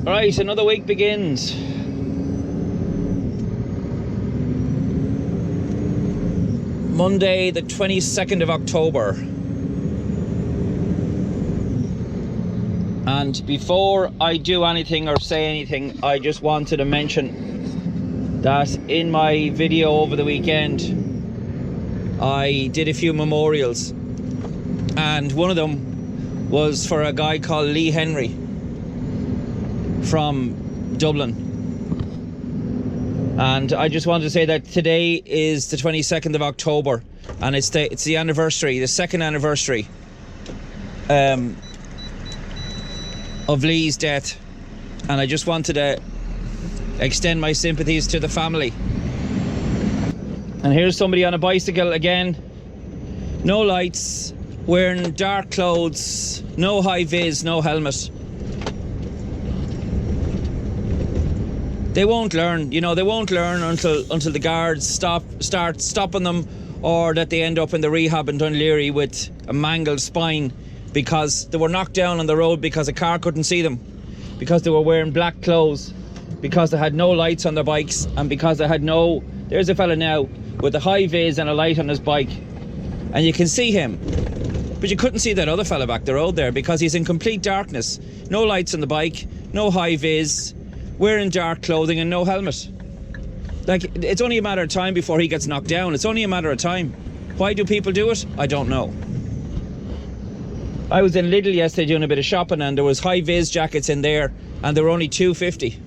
Right, another week begins. Monday, the 22nd of October. And before I do anything or say anything, I just wanted to mention that in my video over the weekend, I did a few memorials. And one of them was for a guy called Lee Henry from Dublin. And I just wanted to say that today is the 22nd of October, and it's the anniversary, the second anniversary of Lee's death. And I just wanted to extend my sympathies to the family. And here's somebody on a bicycle again, no lights, wearing dark clothes, no high vis, no helmet. They won't learn, you know, they won't learn until the guards start stopping them, or that they end up in the rehab in Dunleary with a mangled spine because they were knocked down on the road because a car couldn't see them, because they were wearing black clothes, because they had no lights on their bikes, and because they had no... There's a fella now with a high vis and a light on his bike, and you can see him, but you couldn't see that other fella back the road there because he's in complete darkness. No lights on the bike, no high vis, wearing dark clothing and no helmet. Like, it's only a matter of time before he gets knocked down. It's only a matter of time. Why do people do it? I don't know. I was in Lidl yesterday doing a bit of shopping, and there was high vis jackets in there, and they were only $2.50.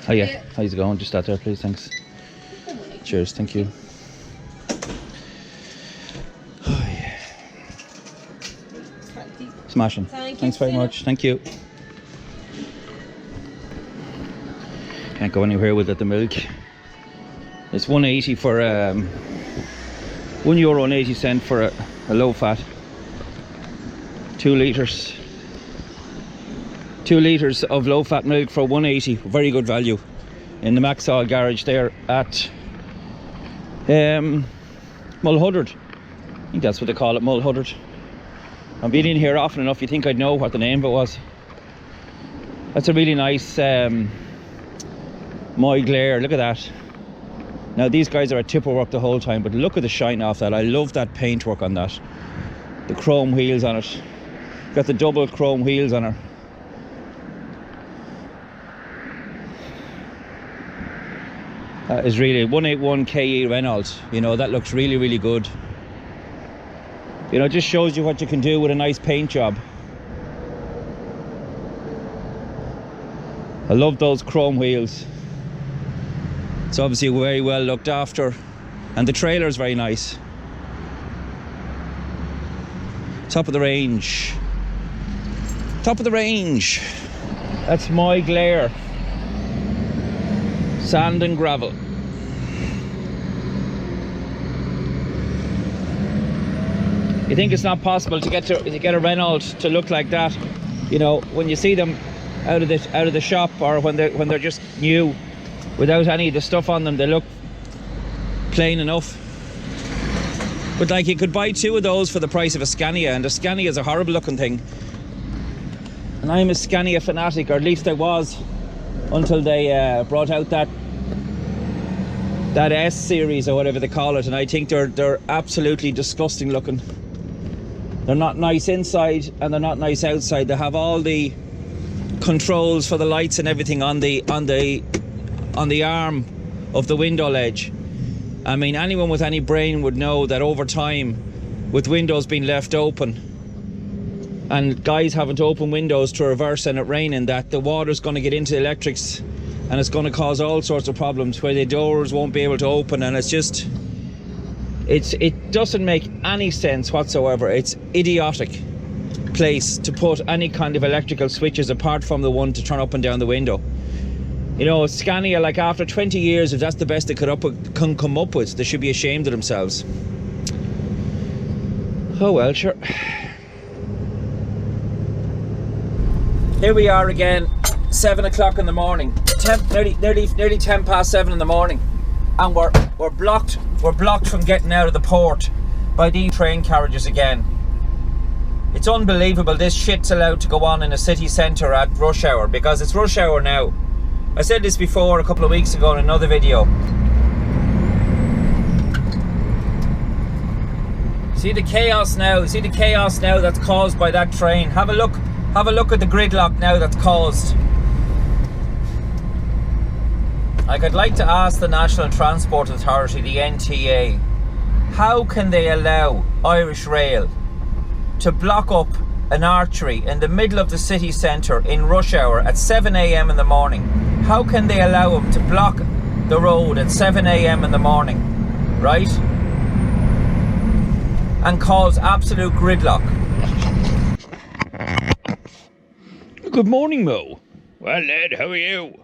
Oh yeah, how's it going? Just out there, please, thanks. Cheers, thank you. Oh yeah. Smashing. Thanks very much, thank you. Can't go anywhere without the milk. It's €1.80 for €1.80 for a low fat. 2 litres. 2 litres of low fat milk for €1.80. Very good value in the Maxall garage there at Mulhuddard. I think that's what they call it, Mulhuddard. I've been in here often enough, you think I'd know what the name of it was. That's a really nice Moy Glare, look at that. Now these guys are at tipper work the whole time, but look at the shine off that. I love that paintwork on that. The chrome wheels on it. Got the double chrome wheels on her. That is really 181 KE Renault. You know, that looks really, really good. You know, it just shows you what you can do with a nice paint job. I love those chrome wheels. It's obviously very well looked after, and the trailer's very nice. Top of the range. Top of the range. That's my Glare. Sand and gravel. You think it's not possible to get a Renault to look like that? You know, when you see them out of the shop, or when they're just new, without any of the stuff on them, they look plain enough. But like, you could buy 2 of those for the price of a Scania, and a Scania is a horrible looking thing. And I'm a Scania fanatic, or at least I was, until they brought out that S series or whatever they call it, and I think they're absolutely disgusting looking. They're not nice inside and they're not nice outside. They have all the controls for the lights and everything on the arm of the window ledge. I mean, anyone with any brain would know that over time, with windows being left open and guys having to open windows to reverse and it raining, that the water's going to get into the electrics and it's going to cause all sorts of problems where the doors won't be able to open, and it's just, it doesn't make any sense whatsoever. It's idiotic place to put any kind of electrical switches apart from the one to turn up and down the window. You know, Scania, like after 20 years, if that's the best they can come up with, they should be ashamed of themselves. Oh well, sure. Here we are again, 7 o'clock in the morning, nearly 10 past 7 in the morning, and we're blocked from getting out of the port by these train carriages again. It's unbelievable this shit's allowed to go on in a city centre at rush hour, because it's rush hour now. I said this before a couple of weeks ago in another video. See the chaos now that's caused by that train. Have a look at the gridlock now that's caused. Like, I'd like to ask the National Transport Authority, the NTA, how can they allow Irish Rail to block up an artery in the middle of the city centre in rush hour at 7 a.m. in the morning? How can they allow them to block the road at 7 a.m. in the morning, right? And cause absolute gridlock. Good morning, Mo. Well, Ned, how are you?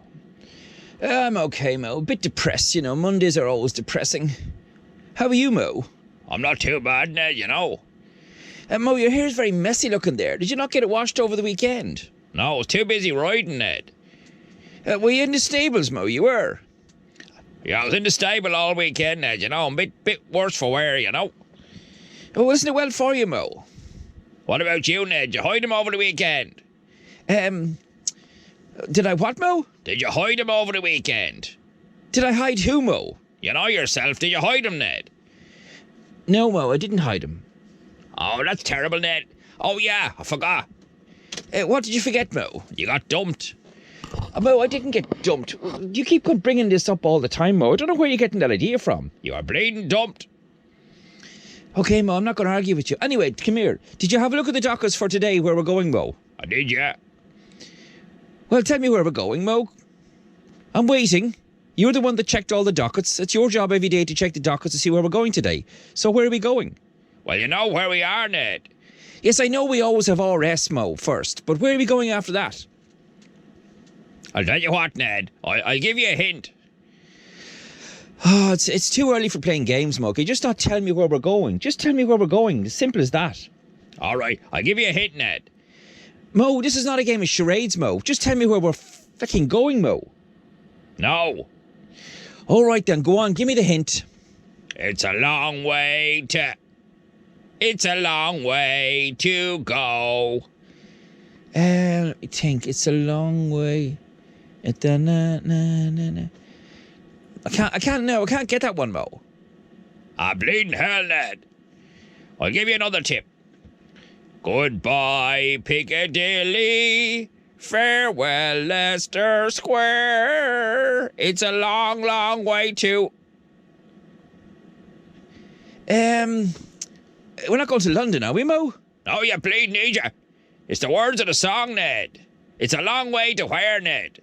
I'm okay, Mo. A bit depressed, you know. Mondays are always depressing. How are you, Mo? I'm not too bad, Ned, you know. Mo, your hair's very messy looking there. Did you not get it washed over the weekend? No, I was too busy riding, Ned. Were you in the stables, Mo? You were? Yeah, I was in the stable all weekend, Ned, you know. I'm a bit worse for wear, you know. Oh, isn't it well for you, Mo? What about you, Ned? Did you hide him over the weekend? Did I what, Mo? Did you hide him over the weekend? Did I hide who, Mo? You know yourself. Did you hide him, Ned? No, Mo, I didn't hide him. Oh, that's terrible, Ned. Oh, yeah, I forgot. What did you forget, Mo? You got dumped. Mo, I didn't get dumped. You keep bringing this up all the time, Mo. I don't know where you're getting that idea from. You are bleeding dumped. Okay, Mo, I'm not going to argue with you. Anyway, come here. Did you have a look at the dockets for today, where we're going, Mo? I did, yeah. Well, tell me where we're going, Mo. I'm waiting. You're the one that checked all the dockets. It's your job every day to check the dockets to see where we're going today. So where are we going? Well, you know where we are, Ned. Yes, I know we always have RS, Mo, first. But where are we going after that? I'll tell you what, Ned. I'll give you a hint. Oh, it's too early for playing games, Mo. Can you just not tell me where we're going? Just tell me where we're going. As simple as that. All right, I'll give you a hint, Ned. Mo, this is not a game of charades, Mo. Just tell me where we're fucking going, Mo. No. All right then, go on. Give me the hint. It's a long way to go. Let me think. It's a long way. I can't get that one, Mo. Bleeding hell, Ned. I'll give you another tip. Goodbye, Piccadilly. Farewell, Leicester Square. It's a long, long way to... We're not going to London, are we, Mo? No, you bleeding idiot. It's the words of the song, Ned. It's a long way to where, Ned?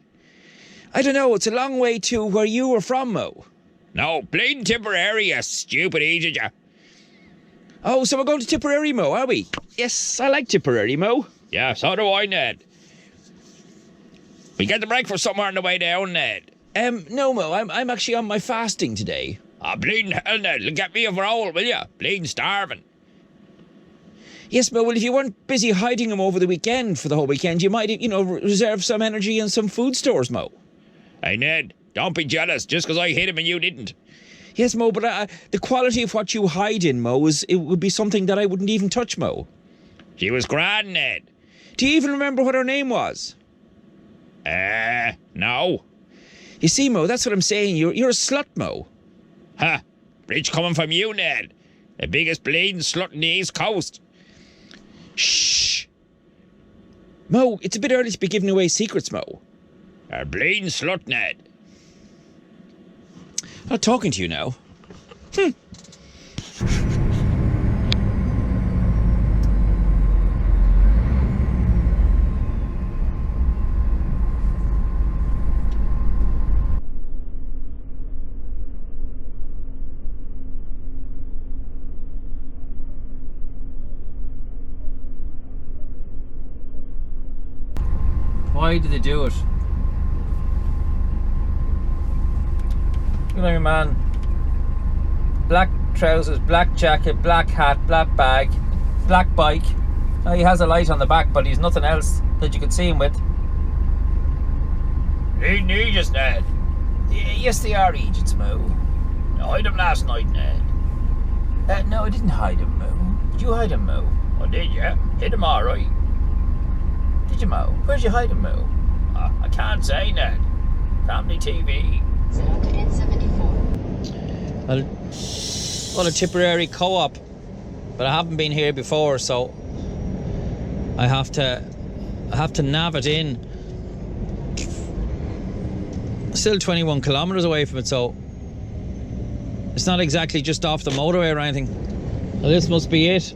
I don't know. It's a long way to where you were from, Mo. No, bleeding Tipperary, you stupid idiot, you. Oh, so we're going to Tipperary, Mo, are we? Yes, I like Tipperary, Mo. Yeah, so do I, Ned. We get the breakfast somewhere on the way down, Ned. No, Mo, I'm actually on my fasting today. Bleeding hell, Ned. Get me a roll, will you? Bleeding starving. Yes, Mo, well, if you weren't busy hiding him over the weekend for the whole weekend, you might, reserve some energy in some food stores, Mo. Hey, Ned, don't be jealous just because I hit him and you didn't. Yes, Mo, but the quality of what you hide in, Mo, it would be something that I wouldn't even touch, Mo. She was grand, Ned. Do you even remember what her name was? No. You see, Mo, that's what I'm saying. You're a slut, Mo. Ha! Rich coming from you, Ned. The biggest bleeding slut in the East Coast. Shh. Mo, it's a bit early to be giving away secrets, Mo. A bleeding slut, Ned. I'm not talking to you now. Why did they do it? Look at me, man. Black trousers, black jacket, black hat, black bag, black bike. Now, he has a light on the back, but he's nothing else that you could see him with. Ain't Aegis, Ned. Yes, they are Egypt's, Moo. You hid him last night, Ned. No, I didn't hide him, Moo. Did you hide him, Moo? I did, yeah. Hid him all right. Did you, Moo? Where'd you hide him, Moo? I can't say, Ned. Family TV. Well, a Tipperary co-op, but I haven't been here before, so I have to nav it in. Still 21 kilometres away from it, so it's not exactly just off the motorway or anything. Well, this must be it,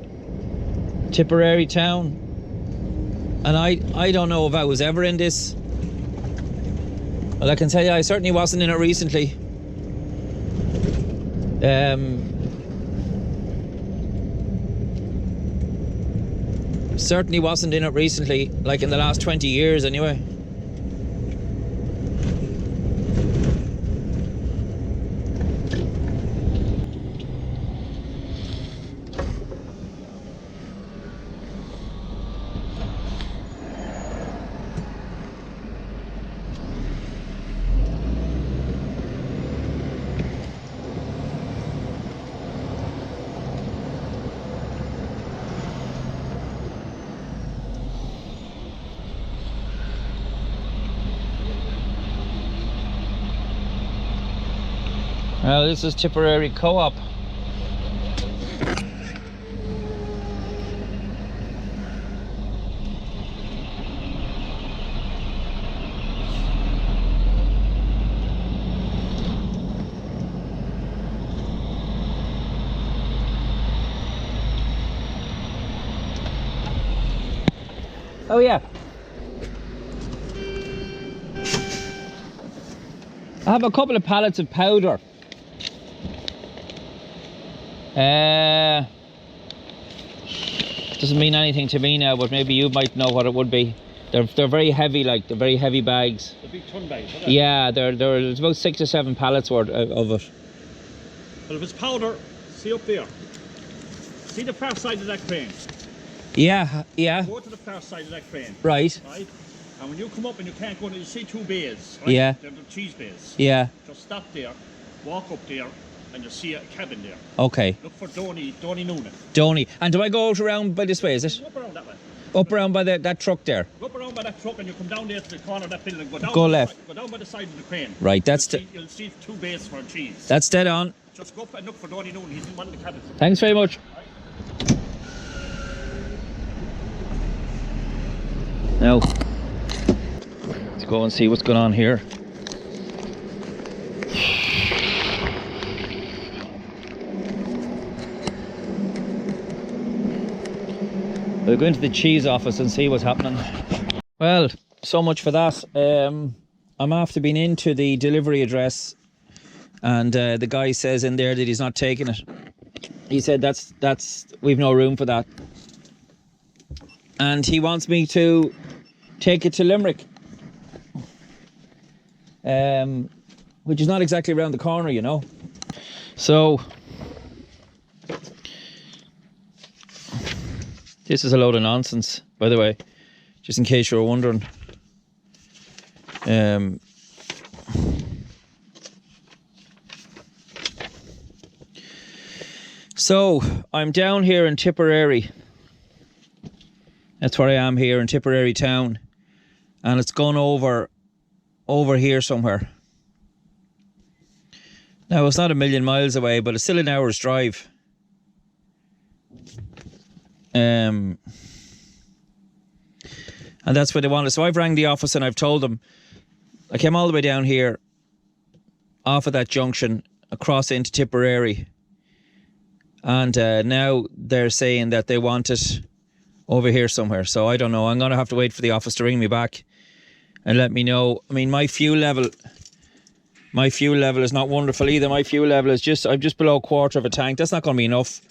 Tipperary town. And I don't know if I was ever in this. Well, I can tell you, I certainly wasn't in it recently. Certainly wasn't in it recently, like in the last 20 years anyway. Well, this is Tipperary Co-op. Oh yeah. I have a couple of pallets of powder. Doesn't mean anything to me now, but maybe you might know what it would be. They're very heavy, like they're very heavy bags. The big ton bags, isn't it? Yeah, there's about 6 or 7 pallets worth of it. Well, if it's powder, see up there. See the far side of that crane. Yeah, yeah. Go to the far side of that crane. Right. Right. And when you come up and you can't go, you see 2 bays. Right? Yeah. They're the cheese bays. Yeah. Just stop there, walk up there, and you'll see a cabin there. Okay. Look for Donny Noonan. Donny. And do I go out around by this way, is it? Up around that way. Up around by that truck there? Go up around by that truck and you come down there to the corner of that building. Go down. Go left. Go down by the side of the crane. Right, that's You'll see 2 bays for cheese. that's dead on. Just go up and look for Donny Noonan. He's in one of the cabins. Thanks very much. Now, let's go and see what's going on here. We'll go into the cheese office and see what's happening. Well, so much for that. I'm after being into the delivery address, and the guy says in there that he's not taking it. He said that's we've no room for that, and he wants me to take it to Limerick, which is not exactly around the corner, you know. So this is a load of nonsense, by the way, just in case you were wondering. So I'm down here in Tipperary. That's where I am here in Tipperary town, and it's gone over here somewhere. Now, it's not a million miles away, but it's still an hour's drive. And that's where they wanted. So I've rang the office and I've told them I came all the way down here off of that junction across into Tipperary, and now they're saying that they want it over here somewhere. So I don't know. I'm going to have to wait for the office to ring me back and let me know. I mean, my fuel level is not wonderful either. My fuel level is I'm just below a quarter of a tank. That's not going to be enough,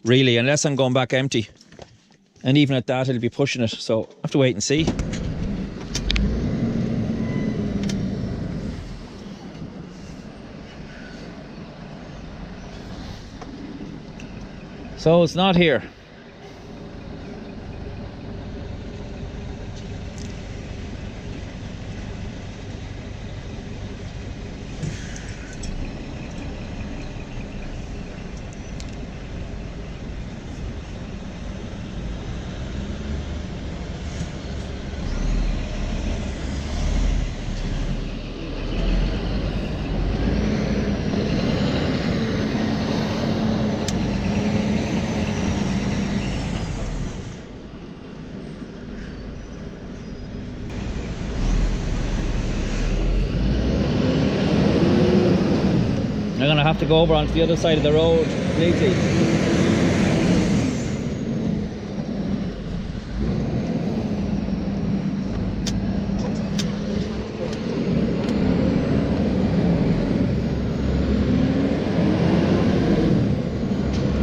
really, unless I'm going back empty. And even at that, it'll be pushing it. So I have to wait and see. So it's not here. I'm gonna have to go over onto the other side of the road completely.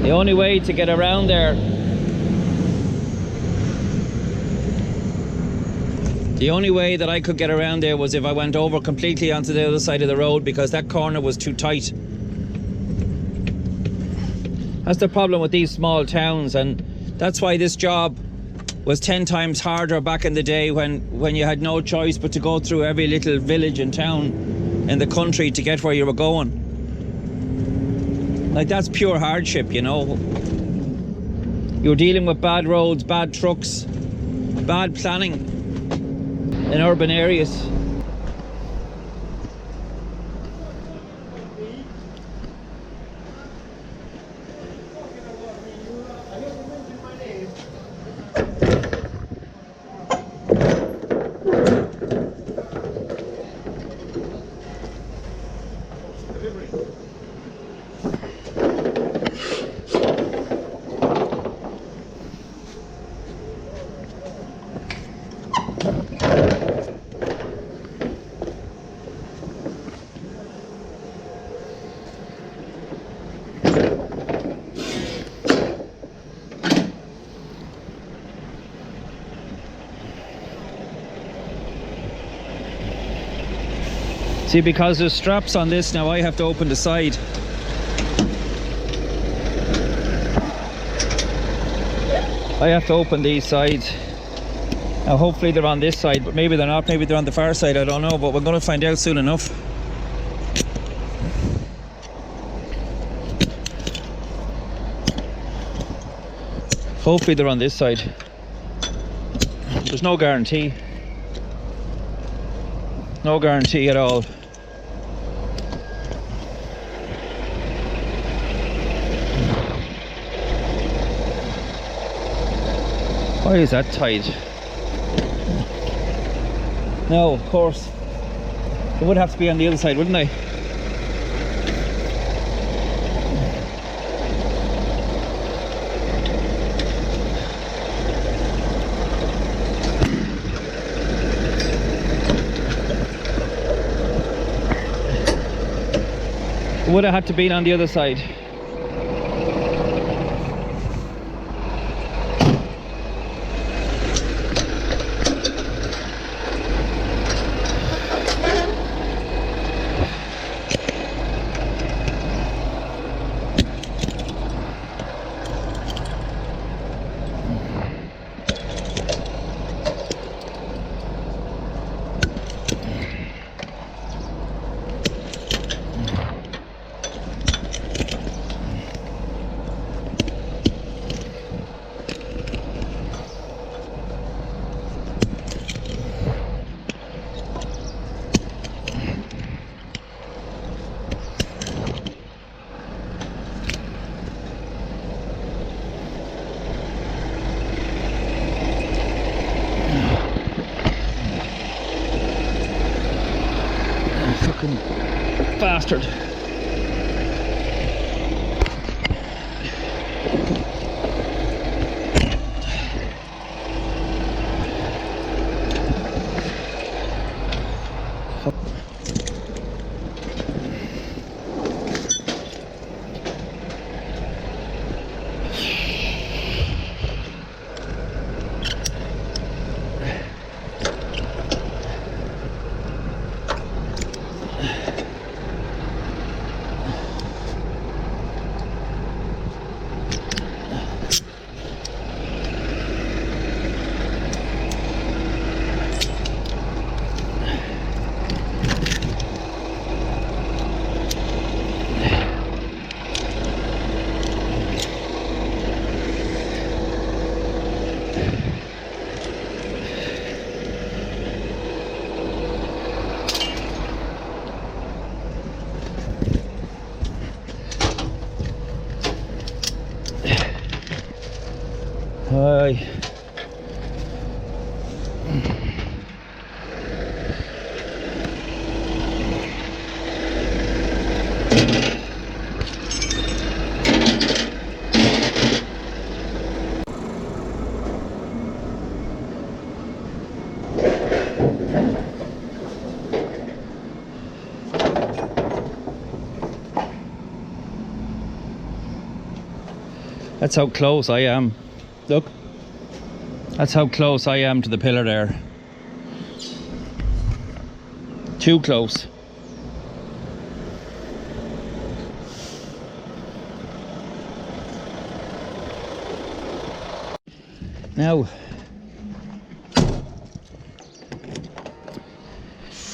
The only way to get around there, the only way that I could get around there was if I went over completely onto the other side of the road, because that corner was too tight. That's the problem with these small towns, and that's why this job was 10 times harder back in the day when you had no choice but to go through every little village and town in the country to get where you were going. Like, that's pure hardship, you know. You're dealing with bad roads, bad trucks, bad planning in urban areas. See, because there's straps on this now, I have to open the side. I have to open these sides. Now hopefully they're on this side, but maybe they're not, maybe they're on the far side, I don't know, but we're going to find out soon enough. Hopefully they're on this side. There's no guarantee. No guarantee at all. Why is that tight? No, of course. It would have to be on the other side, wouldn't they? It would have had to be on the other side. Fucking bastard. guy. That's how close I am. Look. That's how close I am to the pillar there. Too close. Now,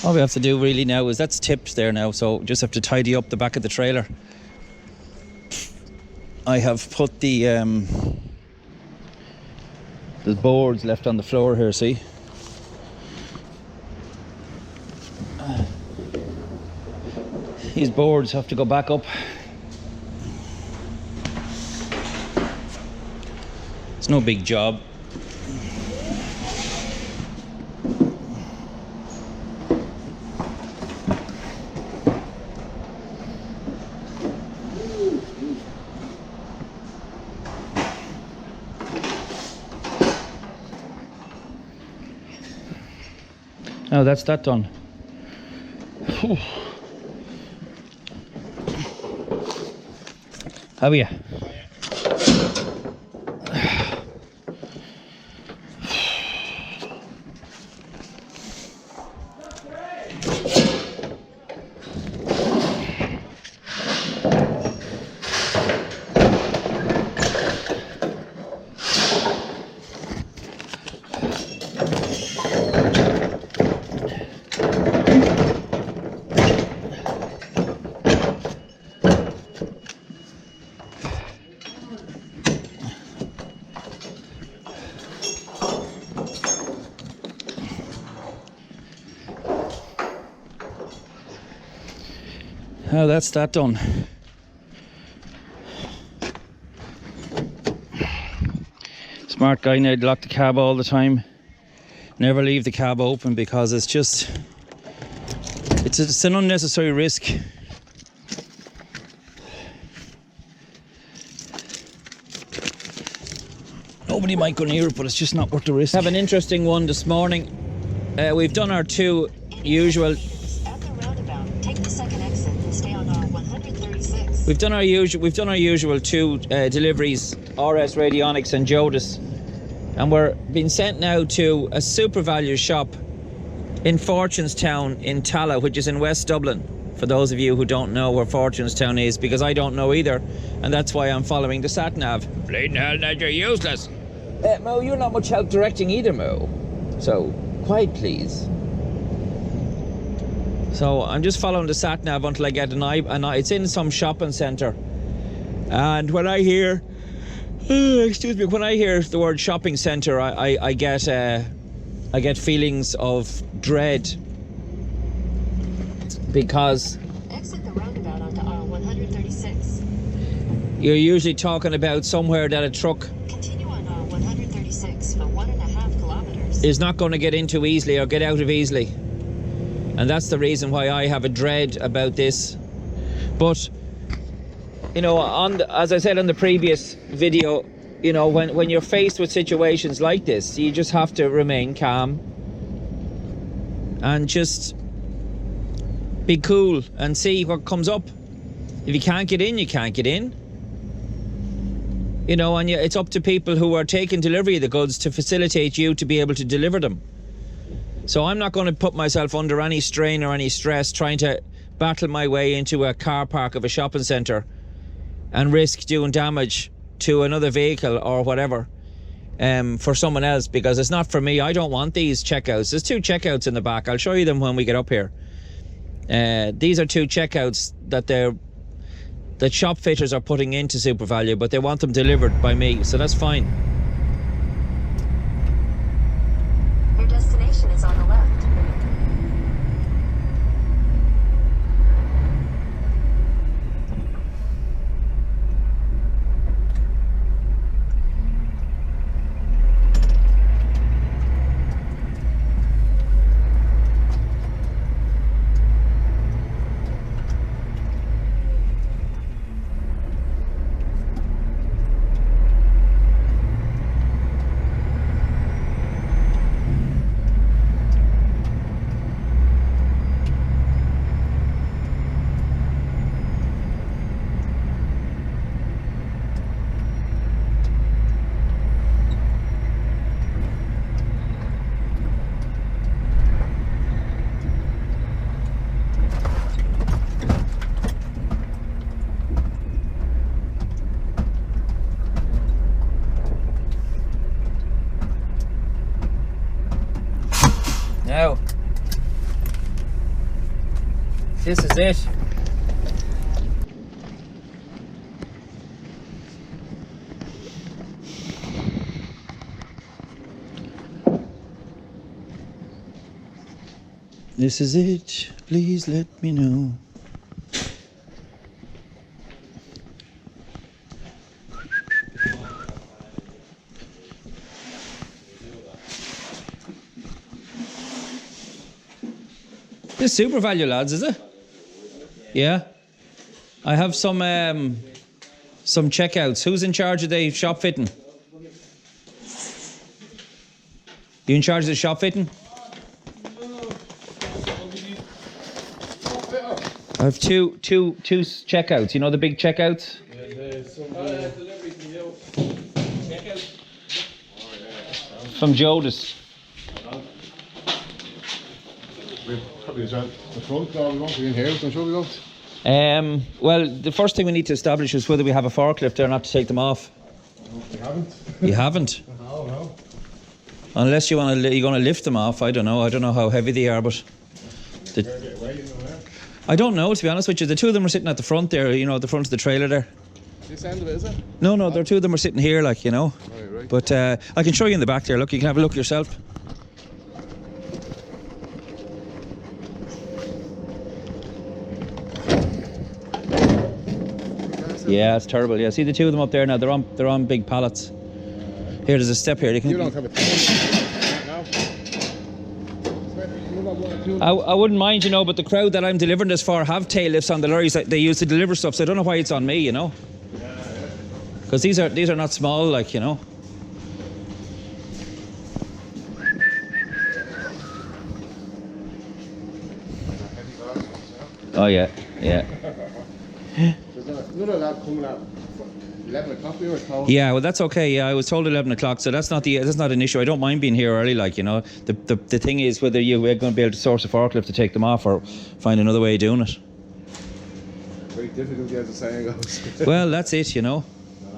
all we have to do really now is, that's tipped there now, so just have to tidy up the back of the trailer. I have put the boards left on the floor here, see? These boards have to go back up. It's no big job. Now that's that done. Whew. How are you? Now that's that done. Smart guy, now lock the cab all the time. Never leave the cab open, because it's just, it's an unnecessary risk. Nobody might go near it, but it's just not worth the risk. Have an interesting one this morning. We've done our two usual. We've done our usual two deliveries, RS Radionics and Jodis, and we're being sent now to a super value shop in Fortunestown in Talla, which is in West Dublin. For those of you who don't know where Fortunestown is, because I don't know either, and that's why I'm following the sat nav. Bleeding hell, Ned, you're useless. Mo, you're not much help directing either, Mo. So, quiet please. So I'm just following the sat nav until I get an eye. It's in some shopping centre, and when I hear, when I hear the word shopping centre, I get feelings of dread, because exit the roundabout onto R136. You're usually talking about somewhere that a truck Continue on R136 for 1.5 kilometers. is not going to get into easily or get out of easily. And that's the reason why I have a dread about this. But, you know, as I said on the previous video, you know, when you're faced with situations like this, you just have to remain calm and just be cool and see what comes up. If you can't get in, you can't get in. You know, and it's up to people who are taking delivery of the goods to facilitate you to be able to deliver them. So I'm not going to put myself under any strain or any stress trying to battle my way into a car park of a shopping centre and risk doing damage to another vehicle or whatever for someone else, because it's not for me. I don't want these checkouts. There's two checkouts in the back. I'll show you them when we get up here. These are two checkouts that shop fitters are putting into Super Value, but they want them delivered by me, so that's fine. Your destination is on the left. This is it. This is it. Please let me know. This is super value, lads, is it? Yeah. I have some checkouts. Who's in charge of the shop fitting? You in charge of the shop fitting? I have two checkouts. You know the big checkouts? From Jodis. Probably is at the front door. We won't be in here, I'm sure we won't. Well, the first thing we need to establish is whether we have a forklift there, not to take them off. No, we haven't. You haven't? No. Unless you're going to lift them off. I don't know how heavy they are, but I don't know, to be honest with you. The two of them are sitting at the front there, you know, at the front of the trailer there. This end of it, is it? No, the two of them are sitting here, like, you know. Right. But I can show you in the back there. Look, you can have a look yourself. Yeah, it's terrible. Yeah, see the two of them up there now. They're on big pallets. Here, there's a step here. You don't have a now. I wouldn't mind, you know, but the crowd that I'm delivering this for have tail lifts on the lorries that they use to deliver stuff, so I don't know why it's on me, you know. Because these are not small, like, you know. Oh yeah. There's another lad coming at 11 o'clock, we were told. Yeah, well, that's okay. Yeah, I was told 11 o'clock, so that's not an issue. I don't mind being here early, like, you know. The thing is whether we're going to be able to source a forklift to take them off or find another way of doing it. Very difficult, as the saying goes. Well, that's it, you know.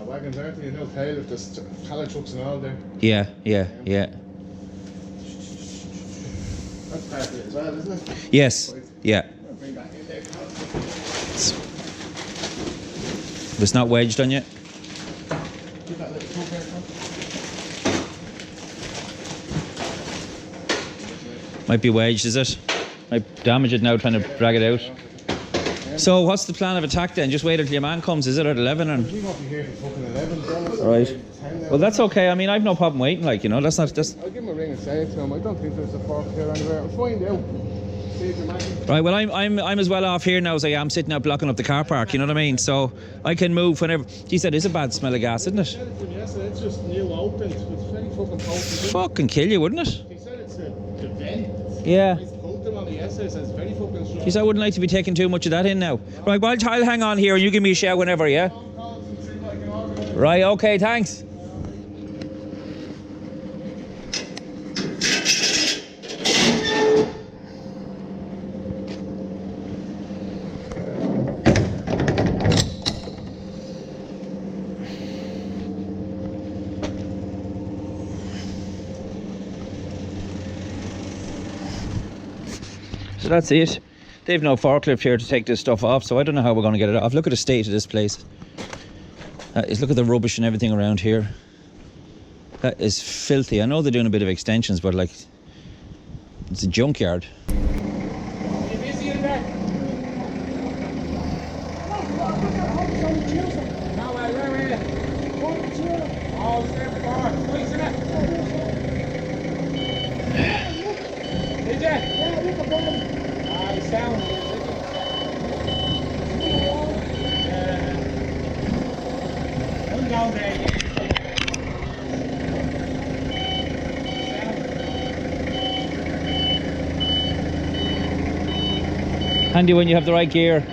Wagons aren't they? No tail if there's pallet trucks and all there. Yeah. That's part of it as well, isn't it? Yes. Yeah. Bring that in there. It's not wedged on yet. Give that little poke there, Might be wedged, is it? Might damage it now trying to drag it out. So what's the plan of attack then? Just wait until your man comes, is it, at 11? And We won't be here till fucking 11. right. Well, that's okay. I mean, I've no problem waiting, like, you know. That's I'll give him a ring and say it to him. I don't think there's a fork here anywhere. I'll find out. See if you imagine. right. Well, I'm as well off here now as I am sitting out blocking up the car park. You know what I mean? So I can move whenever. Geez, that is a bad smell of gas, isn't it? Yes, it's just new opened. It's very fucking potent. Fucking kill you, wouldn't it? He said it's the vent. Yeah. He's pulled them on the essay, so it's very fucking strong. Geez, I wouldn't like to be taking too much of that in now. Right. Well, I'll hang on here and you give me a shout whenever. Yeah. Right. Okay. Thanks. So that's it. They've no forklift here to take this stuff off, so I don't know how we're going to get it off. Look at the state of this place. Look at the rubbish and everything around here. That is filthy. I know they're doing a bit of extensions, but like, it's a junkyard. Handy when you have the right gear.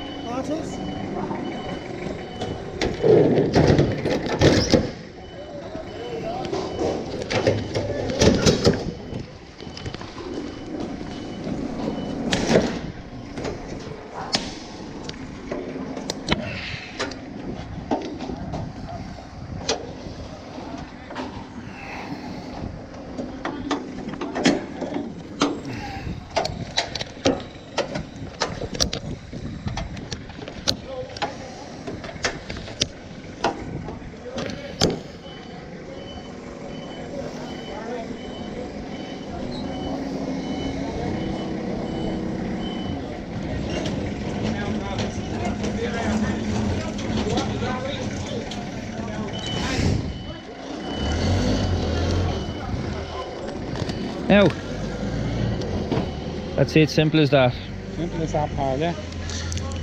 Now, that's it, simple as that. Simple as that, pal, yeah.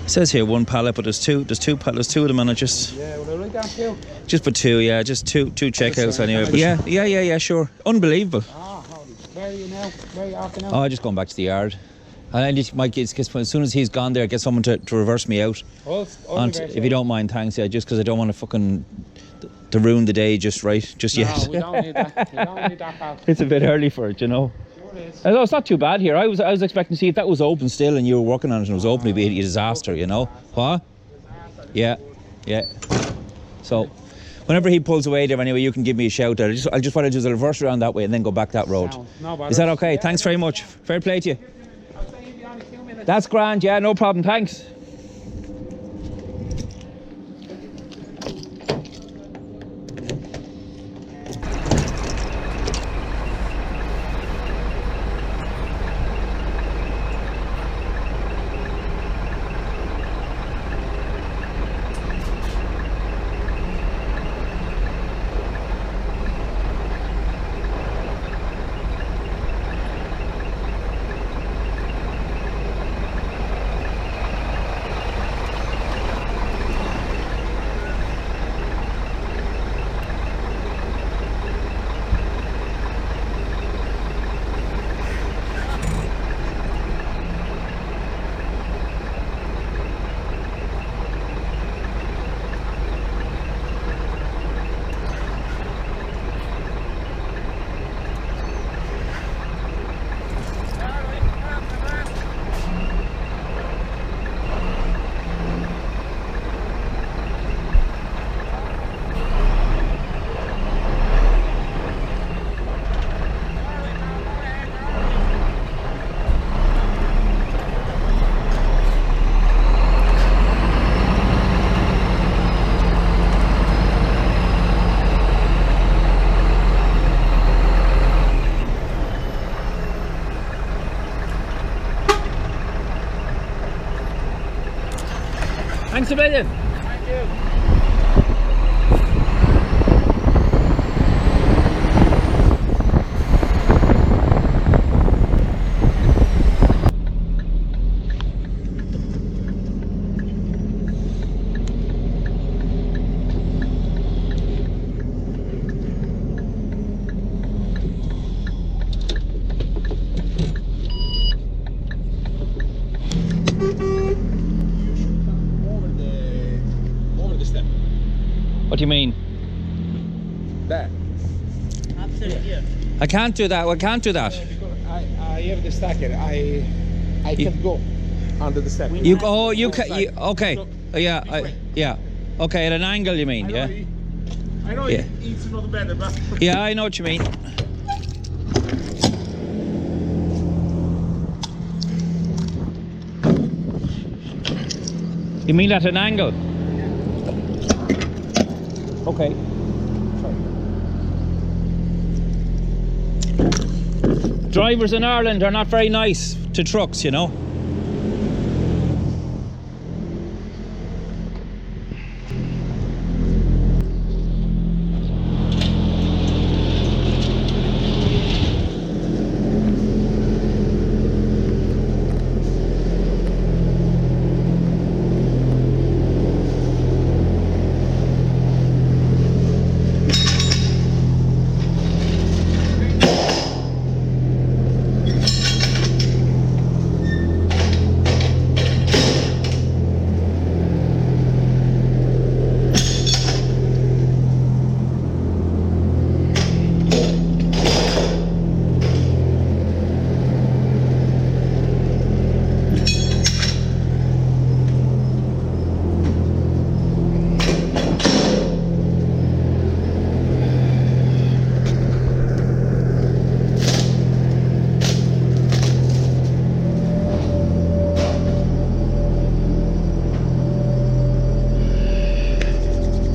It says here one pallet, but there's two of them, and I just Yeah, well, I write down two. just put two, yeah, just two checkouts anyway. But yeah, sure, unbelievable. Ah, holy. Where are you now? Where are you after now? Oh, just going back to the yard. And I just might get, as soon as he's gone there, get someone to reverse me out. If you don't mind, thanks. Yeah, just because I don't want to fucking to ruin the day just yet. No, we don't need that. We don't need that, pal. It's a bit early for it, you know. Sure it is. Although it's not too bad here. I was expecting to see if that was open still and you were working on it and it was open, it'd be a disaster, you know. What? Yeah. So, whenever he pulls away there, anyway, you can give me a shout. I just want to do the reverse around that way and then go back that road. No bother. Is that okay? Thanks very much. Fair play to you. I'll say you'll be on in 2 minutes. That's grand. Yeah, no problem. Thanks. Thanks a million. Thank you. Over the step. What do you mean? There. I can't do that. I can't do that. Because I have the stacker. I can go under the step. You can. Okay. Yeah. Okay, at an angle, you mean? Yeah. I know Yeah. he eats another better, but Yeah, I know what you mean. You mean at an angle? Okay. Drivers in Ireland are not very nice to trucks, you know.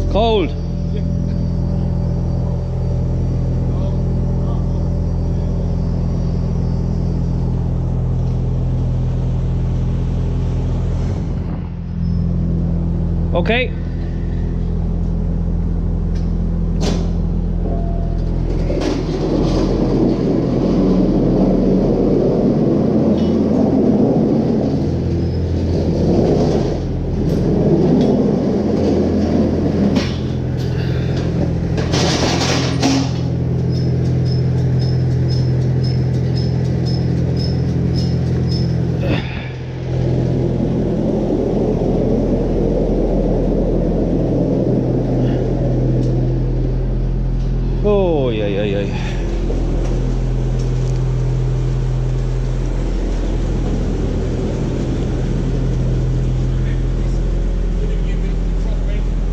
Cold. Okay.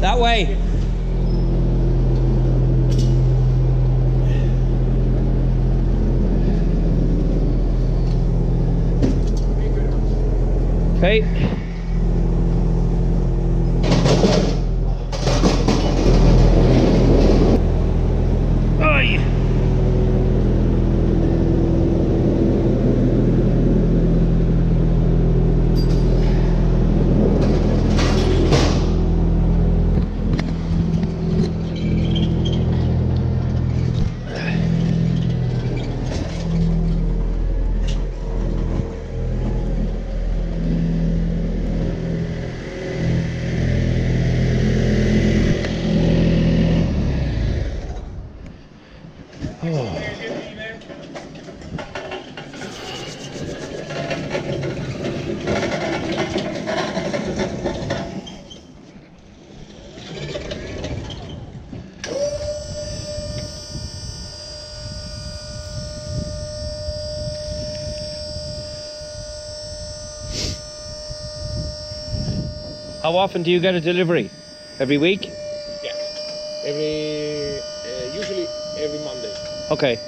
That way. Okay. Oi. How often do you get a delivery? Every week? Yeah. Usually every Monday. Okay.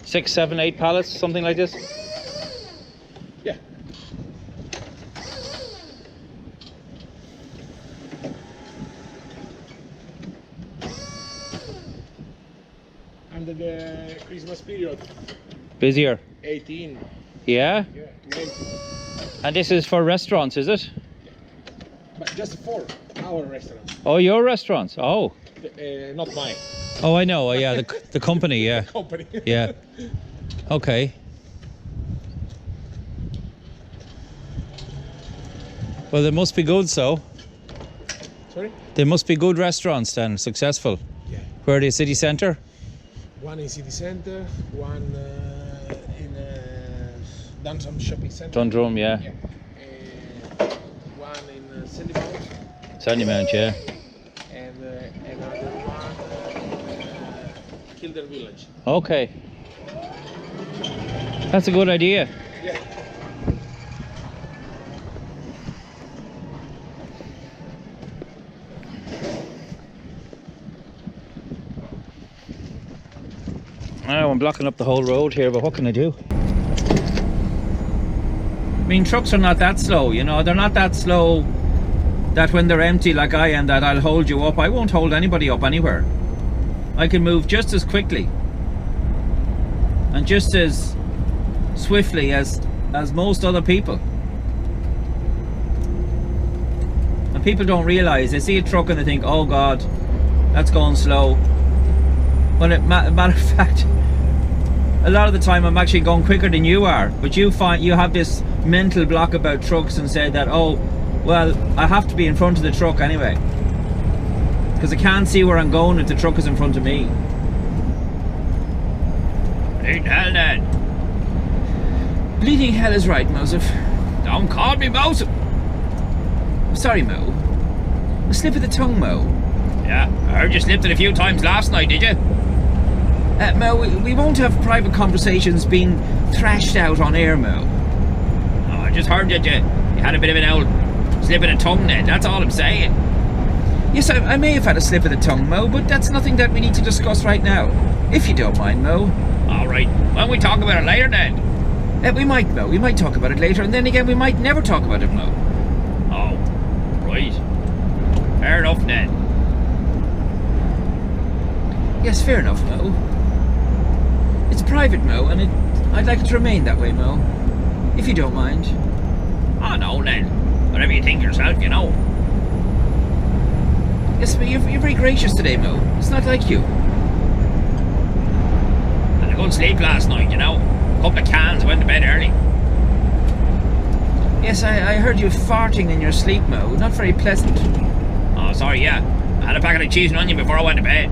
6, 7, 8 pallets, something like this? Yeah. Under the Christmas period, Busier. 18. Yeah? Yeah. 20. And this is for restaurants, is it? But just for our restaurant, Oh, your restaurants? Oh. not mine. Oh, I know. Yeah, the company, yeah. Company. Yeah. Okay. Well, they must be good, so. Sorry? They must be good restaurants then, successful. Yeah. Where are they, city centre? One in city center, one in downtown shopping center. Dundrum, yeah. Yeah. One in Sandymount, Sandymount, yeah. and another one in Kildare Village. Okay. That's a good idea. Yeah. Oh, I'm blocking up the whole road here, but what can I do? I mean, trucks are not that slow, you know, they're not that slow that when they're empty like I am, that I'll hold you up. I won't hold anybody up anywhere. I can move just as quickly and just as swiftly as most other people. And people don't realise, they see a truck and they think, oh God, that's going slow. Well, matter of fact, a lot of the time I'm actually going quicker than you are, but you have this mental block about trucks and say that, oh, well, I have to be in front of the truck anyway, because I can't see where I'm going if the truck is in front of me. Bleeding hell, Ned. Bleeding hell is right, Moseph. Don't call me Moses. Sorry, Mo. A slip of the tongue, Mo. Yeah, I heard you slipped it a few times last night, did you? Mo, we won't have private conversations being thrashed out on air, Mo. Oh, I just heard that you had a bit of an old slip of the tongue, Ned. That's all I'm saying. Yes, I may have had a slip of the tongue, Mo, but that's nothing that we need to discuss right now. If you don't mind, Mo. All right. Why don't we talk about it later, Ned? We might, Mo. We might talk about it later, and then again, we might never talk about it, Mo. Oh, right. Fair enough, Ned. Yes, fair enough, Mo. It's private, Mo, and I'd like it to remain that way, Mo. If you don't mind. Oh, no, Ned. Whatever you think yourself, you know. Yes, but you're very gracious today, Mo. It's not like you. Had a good sleep last night, you know. Couple of cans, went to bed early. Yes, I heard you farting in your sleep, Mo. Not very pleasant. Oh, sorry, yeah. I had a packet of cheese and onion before I went to bed.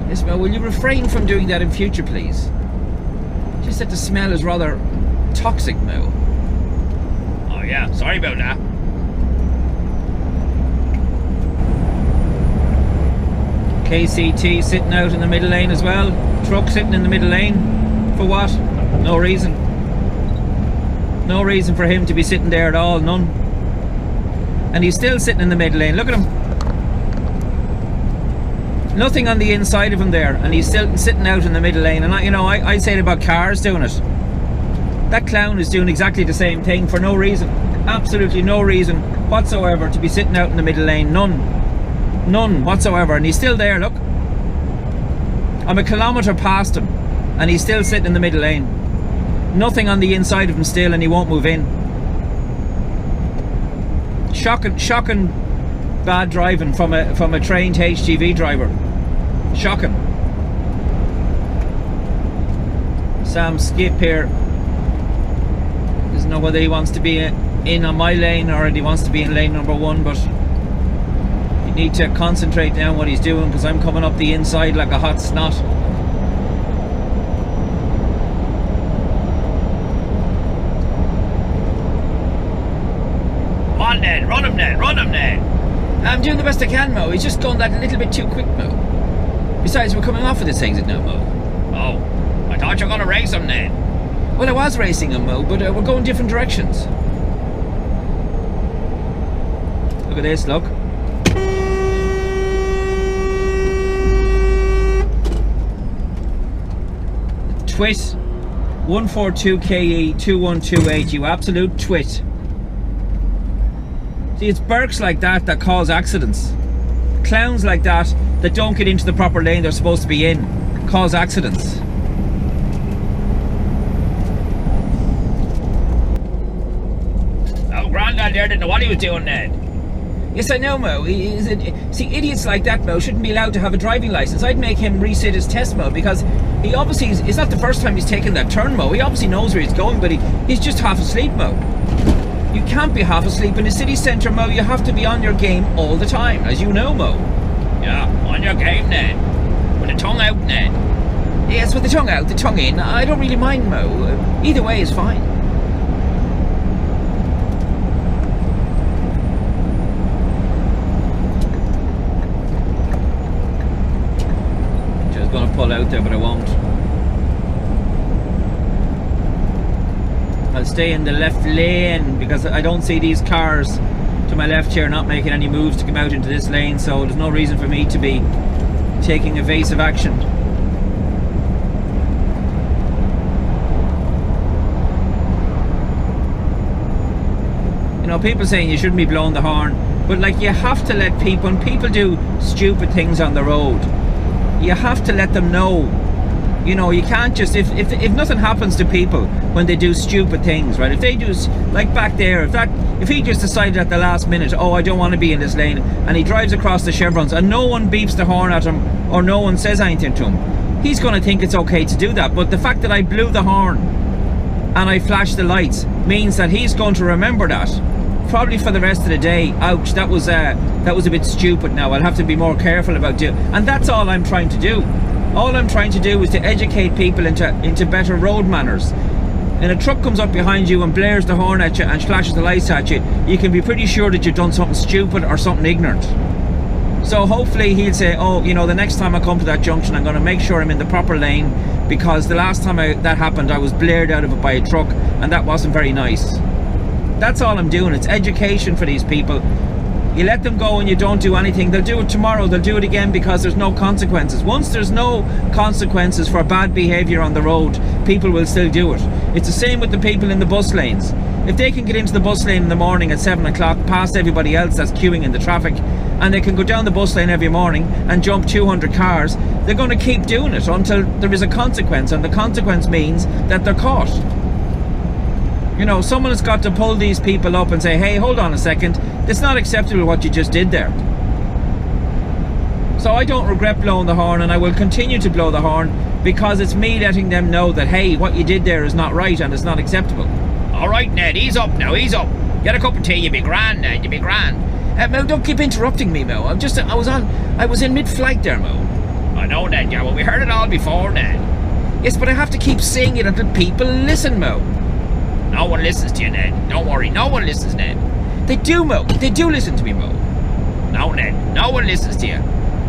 Yes, Mo, will you refrain from doing that in future, please? Just that the smell is rather toxic, Mo. Oh, yeah. Sorry about that. KCT sitting out in the middle lane as well. Truck sitting in the middle lane. For what? No reason. No reason for him to be sitting there at all, none. And he's still sitting in the middle lane. Look at him. Nothing on the inside of him there, and he's still sitting out in the middle lane. And I say it about cars doing it. That clown is doing exactly the same thing for no reason. Absolutely no reason whatsoever to be sitting out in the middle lane. None whatsoever. And he's still there, look. I'm a kilometre past him and he's still sitting in the middle lane. Nothing on the inside of him still, and he won't move in. Shocking bad driving from a trained HGV driver. Shocking. Sam Skip here doesn't know whether he wants to be in on my lane or he wants to be in lane number 1, but you need to concentrate now on what he's doing, because I'm coming up the inside like a hot snot. Come on, Ned. Run him, Ned. Run him, Ned. I'm doing the best I can, Mo. He's just going that little bit too quick, Mo. Besides, we're coming off of this exit now, Mo. Oh, I thought you were going to race him, Ned. Well, I was racing him, Mo, but we're going different directions. Look at this, look. Twit. 142 KE 2128, you absolute twit. See, it's Burks like that cause accidents. Clowns like that don't get into the proper lane they're supposed to be in cause accidents. Oh, Grandad there didn't know what he was doing, Ned. Yes, I know, Mo. See, idiots like that, Mo, shouldn't be allowed to have a driving licence. I'd make him resit his test, Mo, because he obviously it's not the first time he's taken that turn, Mo. He obviously knows where he's going, but he's just half asleep, Mo. You can't be half asleep in a city centre, Mo. You have to be on your game all the time, as you know, Mo. Yeah, on your game, Ned. With the tongue out, Ned. Yes, with the tongue out, the tongue in. I don't really mind, Mo. Either way is fine. Just gonna pull out there, but I won't. I'll stay in the left lane because I don't see these cars to my left here not making any moves to come out into this lane, so there's no reason for me to be taking evasive action. You know, people saying you shouldn't be blowing the horn, but like, you have to let people, when people do stupid things on the road, you have to let them know. You know, you can't just, if nothing happens to people when they do stupid things, right? If they do, like back there, if he just decided at the last minute, oh, I don't want to be in this lane, and he drives across the chevrons and no one beeps the horn at him or no one says anything to him, he's going to think it's okay to do that. But the fact that I blew the horn and I flashed the lights means that he's going to remember that probably for the rest of the day. Ouch, that was a bit stupid. Now I'll have to be more careful about doing, and that's all I'm trying to do. All I'm trying to do is to educate people into better road manners. And a truck comes up behind you and blares the horn at you and flashes the lights at you, you can be pretty sure that you've done something stupid or something ignorant. So hopefully he'll say, oh, you know, the next time I come to that junction, I'm going to make sure I'm in the proper lane, because the last time that happened, I was blared out of it by a truck, and that wasn't very nice. That's all I'm doing. It's education for these people. You let them go and you don't do anything, they'll do it tomorrow, they'll do it again, because there's no consequences. Once there's no consequences for bad behaviour on the road, people will still do it. It's the same with the people in the bus lanes. If they can get into the bus lane in the morning at 7 o'clock past everybody else that's queuing in the traffic, and they can go down the bus lane every morning and jump 200 cars, they're going to keep doing it until there is a consequence, and the consequence means that they're caught. You know, someone has got to pull these people up and say, hey, hold on a second, it's not acceptable what you just did there. So I don't regret blowing the horn, and I will continue to blow the horn, because it's me letting them know that, hey, what you did there is not right and it's not acceptable. All right, Ned, ease up now, ease up. Get a cup of tea, you be grand, Ned, you be grand. Mo, don't keep interrupting me, Mo. I was in mid-flight there, Mo. I know, Ned, yeah, well, we heard it all before, Ned. Yes, but I have to keep saying it until people listen, Mo. No one listens to you, Ned. Don't worry, no one listens, Ned. They do, Mo. They do listen to me, Mo. No, Ned, no one listens to you.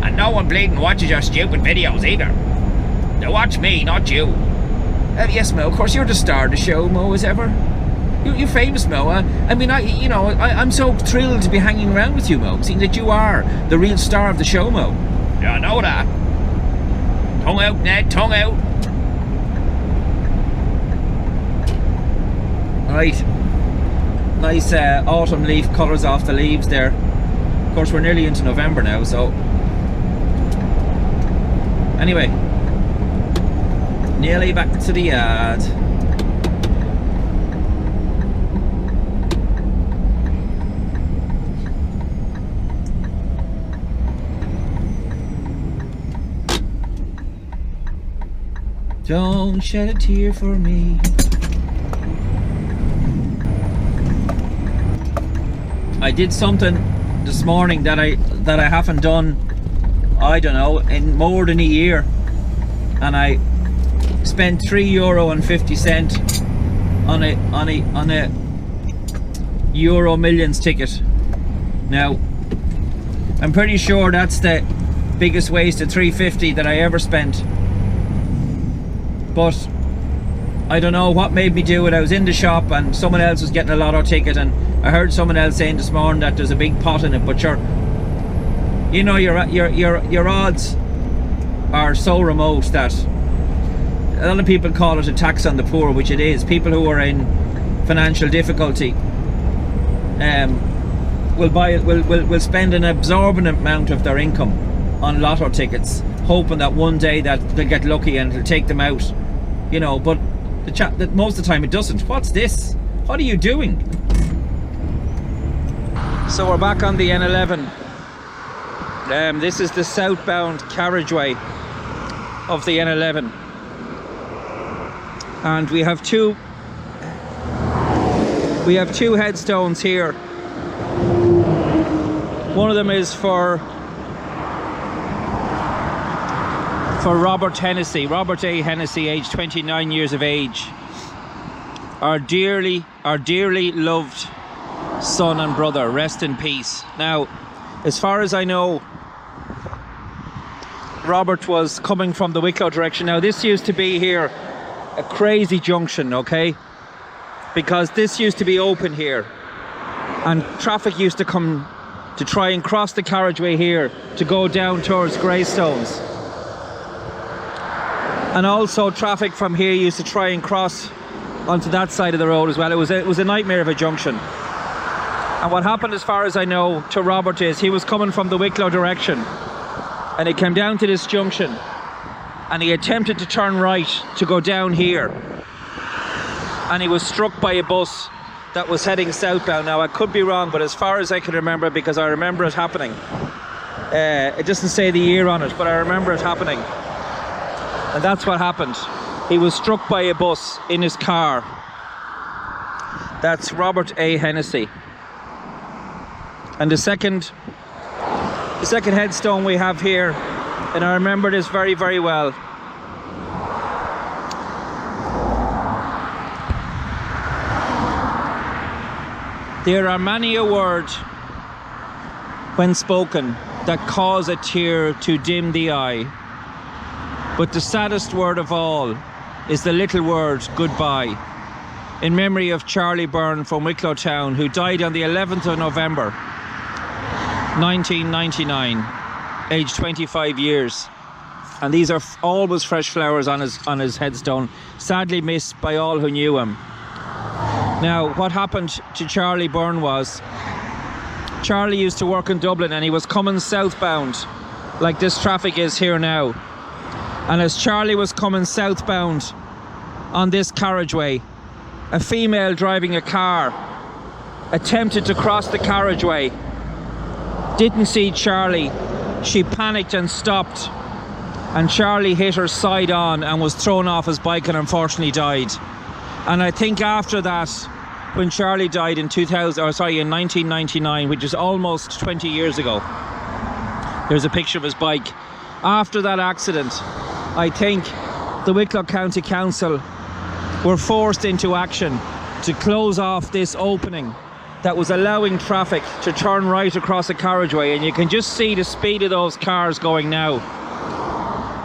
And no one bleeding watches your stupid videos either. They watch me, not you. Yes, Mo, of course, you're the star of the show, Mo, as ever. You're famous, Mo. I'm so thrilled to be hanging around with you, Mo, seeing that you are the real star of the show, Mo. Yeah, I know that. Tongue out, Ned, tongue out. Right. Nice autumn leaf colours off the leaves there. Of course, we're nearly into November now, so... Anyway. Nearly back to the yard. Don't shed a tear for me. I did something this morning that I haven't done, I don't know, in more than a year, and I spent €3.50 on a Euro Millions ticket. Now, I'm pretty sure that's the biggest waste of $3.50 that I ever spent. But I don't know what made me do it. I was in the shop and someone else was getting a lotto ticket, and I heard someone else saying this morning that there's a big pot in it. But your odds are so remote that a lot of people call it a tax on the poor, which it is. People who are in financial difficulty will spend an absorbent amount of their income on lotto tickets, hoping that one day that they'll get lucky and it'll take them out, you know. But that most of the time it doesn't. What's this? What are you doing? So we're back on the N11. This is the southbound carriageway of the N11, and we have two headstones here. One of them is for Robert A. Hennessy, aged 29 years of age. Our dearly loved son and brother, rest in peace. Now, as far as I know, Robert was coming from the Wicklow direction. Now, this used to be here a crazy junction, okay? Because this used to be open here, and traffic used to come to try and cross the carriageway here to go down towards Greystones. And also traffic from here used to try and cross onto that side of the road as well. It was a nightmare of a junction. And what happened, as far as I know, to Robert is he was coming from the Wicklow direction, and he came down to this junction and he attempted to turn right to go down here, and he was struck by a bus that was heading southbound. Now, I could be wrong, but as far as I can remember, because I remember it happening, it doesn't say the year on it, but I remember it happening. And that's what happened. He was struck by a bus in his car. That's Robert A. Hennessy. And the second headstone we have here, and I remember this very, very well. There are many a word when spoken that cause a tear to dim the eye. But the saddest word of all is the little word goodbye, in memory of Charlie Byrne from Wicklow Town, who died on the 11th of November 1999, aged 25 years. And these are always fresh flowers on his headstone, sadly missed by all who knew him. Now, what happened to Charlie Byrne was, Charlie used to work in Dublin, and he was coming southbound like this traffic is here now. And as Charlie was coming southbound on this carriageway, a female driving a car attempted to cross the carriageway, didn't see Charlie, she panicked and stopped, and Charlie hit her side on and was thrown off his bike and unfortunately died. And I think after that, when Charlie died in 1999, which is almost 20 years ago, there's a picture of his bike. After that accident, I think the Wicklow County Council were forced into action to close off this opening that was allowing traffic to turn right across a carriageway, and you can just see the speed of those cars going now.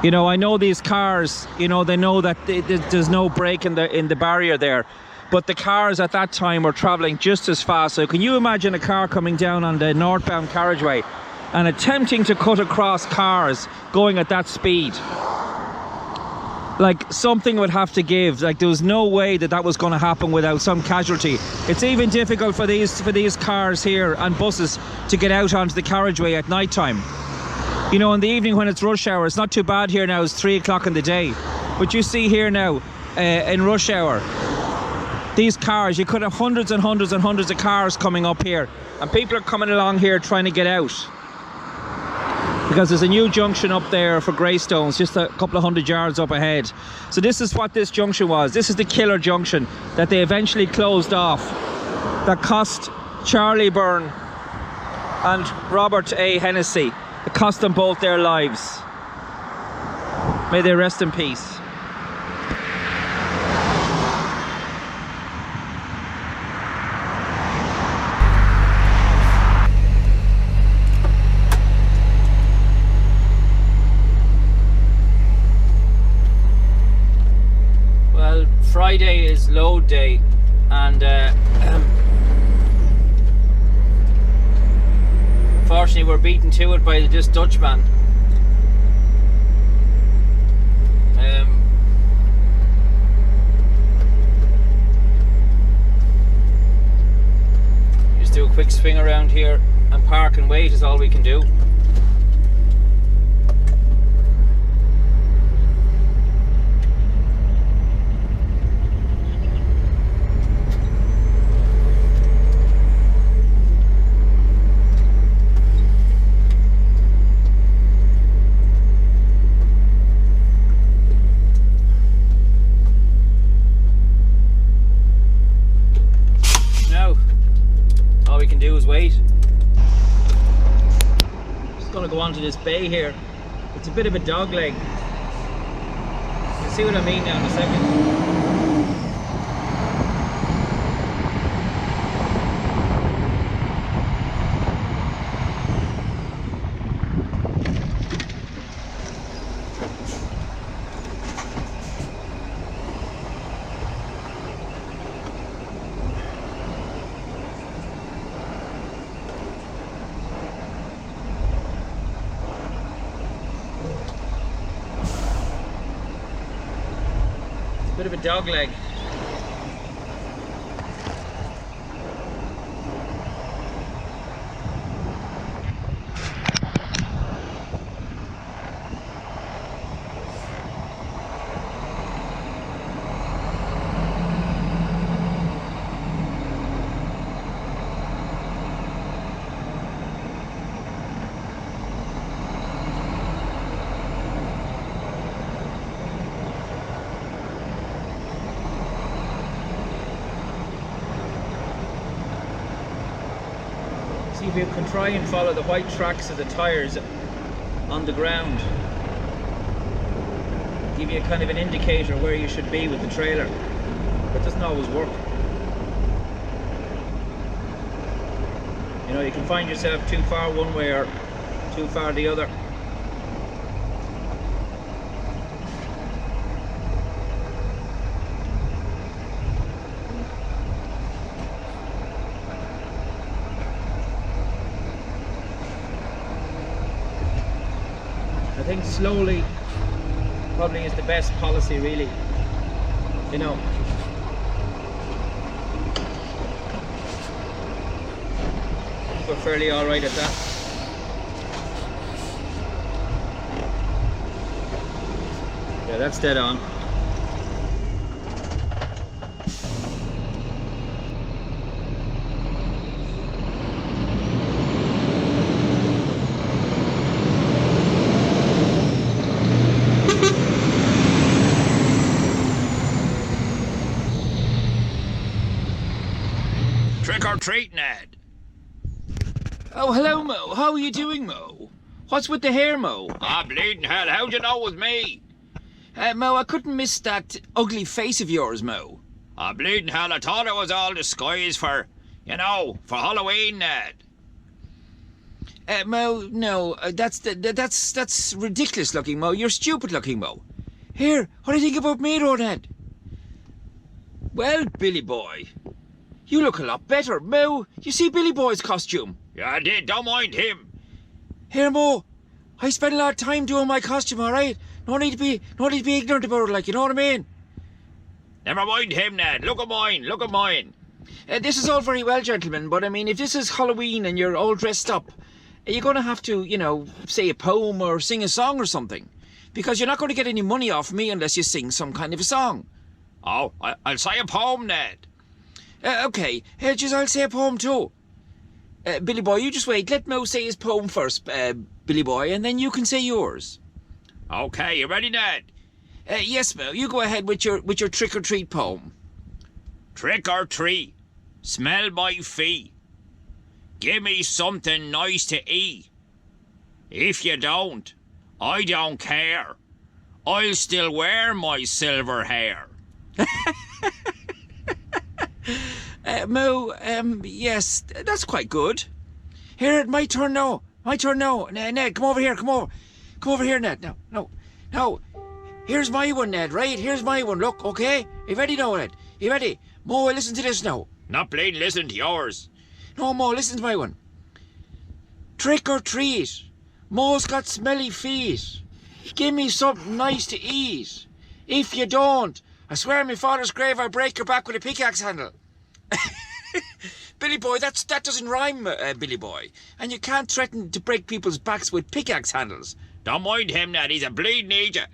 You know, I know these cars, you know, they know that there's no break in the barrier there, but the cars at that time were travelling just as fast. So can you imagine a car coming down on the northbound carriageway and attempting to cut across cars going at that speed? Like, something would have to give. Like, there was no way that was going to happen without some casualty. It's even difficult for these cars here and buses to get out onto the carriageway at night time. You know, in the evening when it's rush hour, it's not too bad here now. It's 3 o'clock in the day, but you see here now in rush hour, these cars, you could have hundreds and hundreds and hundreds of cars coming up here, and people are coming along here trying to get out, because there's a new junction up there for Greystones, just a couple of 100 yards up ahead. So this is what this junction was. This is the killer junction that they eventually closed off, that cost Charlie Byrne and Robert A. Hennessy, it cost them both their lives. May they rest in peace. Well, Friday is load day, and unfortunately we're beaten to it by this Dutchman. Just do a quick swing around here and park and wait is all we can do. Wait. Just gonna go onto this bay here. It's a bit of a dog leg. You'll see what I mean now in a second. Bit of a dog leg. See if you can try and follow the white tracks of the tyres on the ground. Give you a kind of an indicator where you should be with the trailer. But it doesn't always work. You know, you can find yourself too far one way or too far the other. I think slowly probably is the best policy, really. You know, we're fairly all right at that. Yeah, that's dead on. Trick or treat, Ned. Oh, hello, Mo. How are you doing, Mo? What's with the hair, Mo? Ah, bleeding hell, how'd you know it was me? Mo, I couldn't miss that ugly face of yours, Mo. Ah, bleeding hell, I thought it was all disguise for You know, for Halloween, Ned. Mo, no, that's ridiculous looking, Mo. You're stupid looking, Mo. Here, what do you think about me, though, Ned? Well, Billy boy, you look a lot better, Mo. You see Billy boy's costume? Yeah, I did. Don't mind him. Here, Mo, I spent a lot of time doing my costume, all right? No need to be ignorant about it, like, you know what I mean? Never mind him, Ned. Look at mine. Look at mine. This is all very well, gentlemen, but I mean, if this is Halloween and you're all dressed up, you're going to have to, you know, say a poem or sing a song or something. Because you're not going to get any money off me unless you sing some kind of a song. Oh, I'll say a poem, Ned. Okay, just I'll say a poem too. Billy boy, you just wait. Let Mo say his poem first, Billy boy, and then you can say yours. Okay, you ready, Ned? Yes, Mo, you go ahead with your trick-or-treat poem. Trick or treat, smell my feet. Give me something nice to eat. If you don't, I don't care. I'll still wear my silver hair. Mo, yes, that's quite good. Here, my turn now. My turn now. Ned, come over here, come over. Come over here, Ned. No. Here's my one, Ned, right? Here's my one, look, okay? You ready now, Ned? You ready? Mo, listen to this now. Not plain listen to yours. No, Mo, listen to my one. Trick or treat. Mo's got smelly feet. Give me something nice to eat. If you don't, I swear on my father's grave I'll break your back with a pickaxe handle. Billy boy, that doesn't rhyme, Billy boy. And you can't threaten to break people's backs with pickaxe handles. Don't mind him, Ned. He's a bleeding idiot.